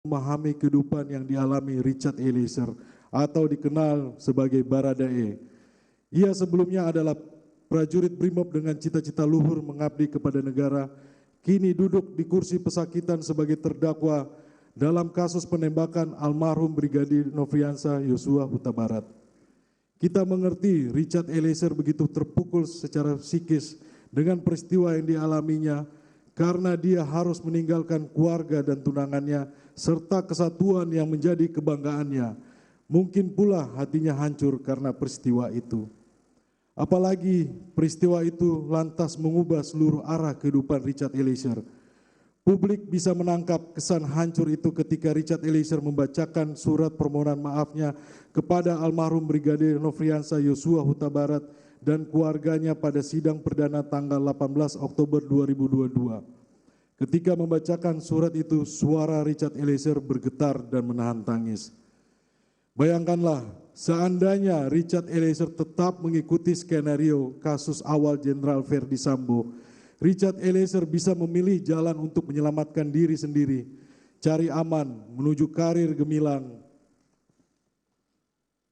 memahami kehidupan yang dialami Richard Eliezer atau dikenal sebagai Baradae. Ia sebelumnya adalah prajurit Brimob dengan cita-cita luhur mengabdi kepada negara, kini duduk di kursi pesakitan sebagai terdakwa dalam kasus penembakan almarhum Brigadir Nofriansah Yosua Huta Barat. Kita mengerti Richard Eliezer begitu terpukul secara psikis dengan peristiwa yang dialaminya karena dia harus meninggalkan keluarga dan tunangannya serta kesatuan yang menjadi kebanggaannya. Mungkin pula hatinya hancur karena peristiwa itu. Apalagi peristiwa itu lantas mengubah seluruh arah kehidupan Richard Eliezer. Publik bisa menangkap kesan hancur itu ketika Richard Eliezer membacakan surat permohonan maafnya kepada almarhum Brigadir Nofriansah Yosua Huta Barat dan keluarganya pada sidang perdana tanggal 18 Oktober 2022. Ketika membacakan surat itu, suara Richard Eliezer bergetar dan menahan tangis. Bayangkanlah, seandainya Richard Eliezer tetap mengikuti skenario kasus awal Jenderal Verdi Sambo, Richard Eliezer bisa memilih jalan untuk menyelamatkan diri sendiri, cari aman, menuju karir gemilang.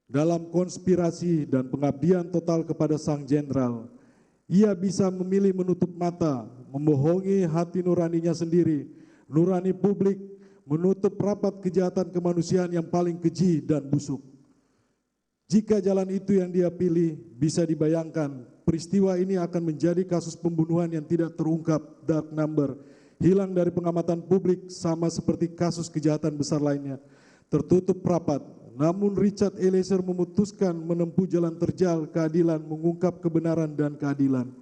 Dalam konspirasi dan pengabdian total kepada sang jenderal, ia bisa memilih menutup mata, membohongi hati nuraninya sendiri, nurani publik, menutup rapat kejahatan kemanusiaan yang paling keji dan busuk. Jika jalan itu yang dia pilih, bisa dibayangkan peristiwa ini akan menjadi kasus pembunuhan yang tidak terungkap, dark number, hilang dari pengamatan publik sama seperti kasus kejahatan besar lainnya, tertutup rapat. Namun Richard Eliezer memutuskan menempuh jalan terjal keadilan, mengungkap kebenaran dan keadilan.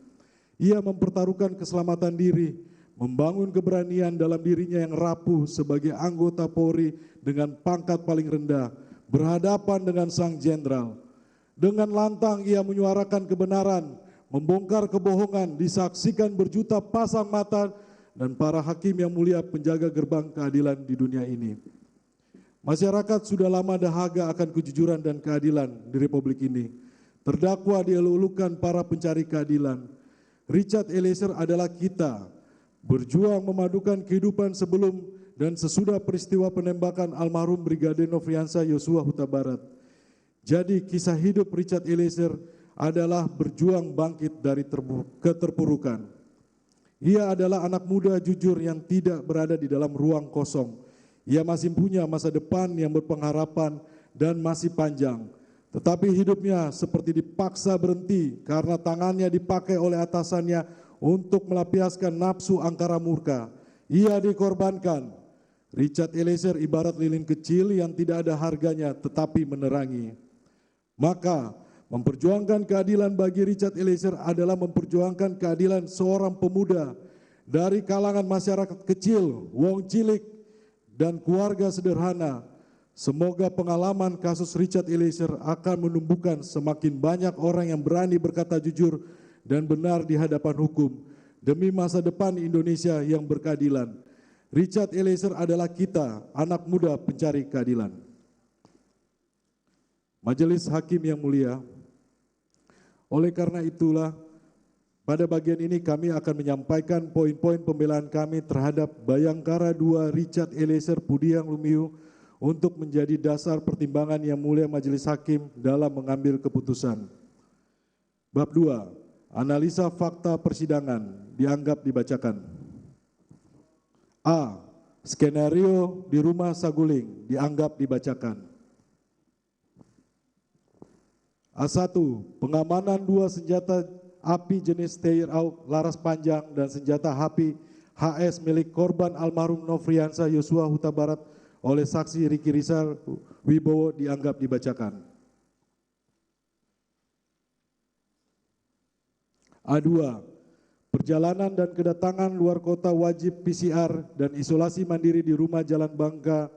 Ia mempertaruhkan keselamatan diri, membangun keberanian dalam dirinya yang rapuh sebagai anggota Polri dengan pangkat paling rendah, berhadapan dengan sang jenderal. Dengan lantang ia menyuarakan kebenaran, membongkar kebohongan, disaksikan berjuta pasang mata dan para hakim yang mulia penjaga gerbang keadilan di dunia ini. Masyarakat sudah lama dahaga akan kejujuran dan keadilan di Republik ini. Terdakwa dielulukan para pencari keadilan. Richard Eliezer adalah kita, berjuang memadukan kehidupan sebelum dan sesudah peristiwa penembakan almarhum Brigadir Nofriansah Yosua Huta Barat. Jadi kisah hidup Richard Eliezer adalah berjuang bangkit dari keterpurukan. Ia adalah anak muda jujur yang tidak berada di dalam ruang kosong. Ia masih punya masa depan yang berpengharapan dan masih panjang. Tetapi hidupnya seperti dipaksa berhenti karena tangannya dipakai oleh atasannya untuk melampiaskan nafsu angkara murka. Ia dikorbankan. Richard Eliezer ibarat lilin kecil yang tidak ada harganya tetapi menerangi. Maka memperjuangkan keadilan bagi Richard Eliezer adalah memperjuangkan keadilan seorang pemuda dari kalangan masyarakat kecil, wong cilik, dan keluarga sederhana. Semoga pengalaman kasus Richard Eliezer akan menumbuhkan semakin banyak orang yang berani berkata jujur dan benar di hadapan hukum demi masa depan Indonesia yang berkeadilan. Richard Eliezer adalah kita, anak muda pencari keadilan. Majelis Hakim yang mulia, oleh karena itulah pada bagian ini kami akan menyampaikan poin-poin pembelaan kami terhadap Bayangkara II Richard Eliezer Pudiang Lumiu untuk menjadi dasar pertimbangan yang mulia Majelis Hakim dalam mengambil keputusan. Bab 2, analisa fakta persidangan dianggap dibacakan. A. Skenario di rumah Saguling dianggap dibacakan. A1. Pengamanan 2 senjata api jenis Steyr-Aug laras panjang dan senjata api HS milik korban almarhum Nofriansah Yosua Huta Barat oleh saksi Riki Rizal Wibowo dianggap dibacakan. A2. Perjalanan dan kedatangan luar kota wajib PCR dan isolasi mandiri di rumah Jalan Bangka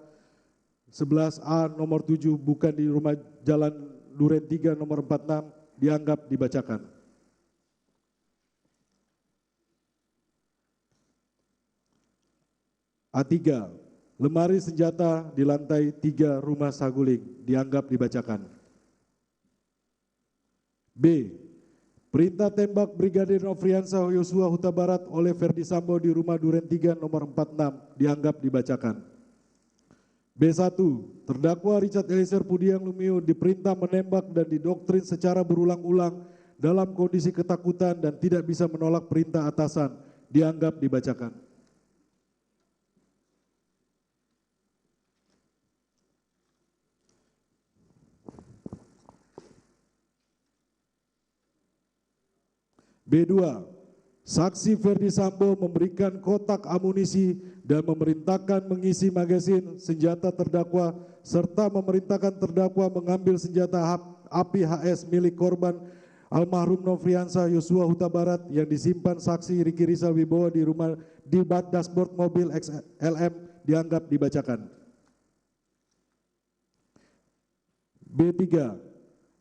11A nomor 7 bukan di rumah Jalan Duren 3 nomor 46 dianggap dibacakan. A3. Lemari senjata di lantai 3 rumah Saguling dianggap dibacakan. B. Perintah tembak Brigadir Nofriansah Yosua Huta Barat oleh Verdi Sambo di rumah Duren 3 nomor 46 dianggap dibacakan. B1. Terdakwa Richard Eliezer Pudiang Lumiu diperintah menembak dan didoktrin secara berulang-ulang dalam kondisi ketakutan dan tidak bisa menolak perintah atasan, dianggap dibacakan. B2. Saksi Ferdi Sambo memberikan kotak amunisi dan memerintahkan mengisi magasin senjata terdakwa serta memerintahkan terdakwa mengambil senjata api HS milik korban almarhum Nofriansah Yosua Huta Barat yang disimpan saksi Riki Rizal Wibowo di rumah di bak dashboard mobil XLM, dianggap dibacakan. B3.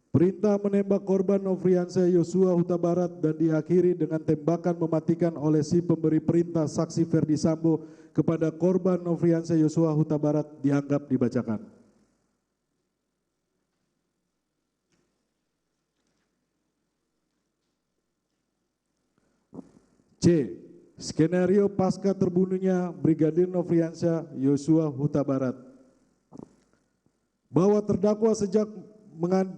Perintah menembak korban Nofriansah Yosua Huta Barat dan diakhiri dengan tembakan mematikan oleh si pemberi perintah saksi Ferdi Sambo kepada korban Nofriansah Yosua Huta Barat, dianggap dibacakan. C. Skenario pasca terbunuhnya Brigadir Nofriansah Yosua Huta Barat. Bahwa terdakwa sejak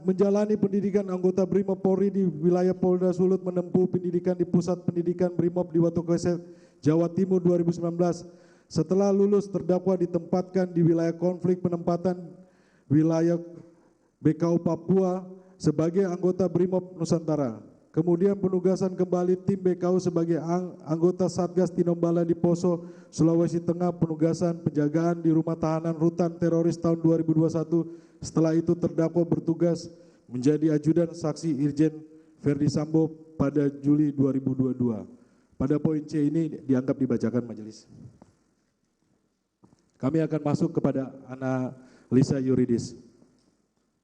menjalani pendidikan anggota Brimob Polri di wilayah Polda Sulut menempuh pendidikan di Pusat Pendidikan Brimob di Watukese, Jawa Timur 2019. Setelah lulus, terdakwa ditempatkan di wilayah konflik penempatan wilayah BKU Papua sebagai anggota Brimob Nusantara. Kemudian penugasan kembali tim BKU sebagai anggota Satgas Tinombala di Poso, Sulawesi Tengah, penugasan penjagaan di rumah tahanan rutan teroris tahun 2021. Setelah itu terdakwa bertugas menjadi ajudan saksi Irjen Ferdi Sambo pada Juli 2022. Pada poin C ini dianggap dibacakan majelis. Kami akan masuk kepada analisa yuridis.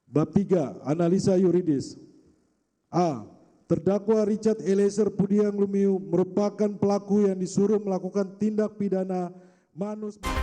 Bab 3, analisa yuridis. A. Terdakwa Richard Eliezer Pudiang Lumiu merupakan pelaku yang disuruh melakukan tindak pidana manusia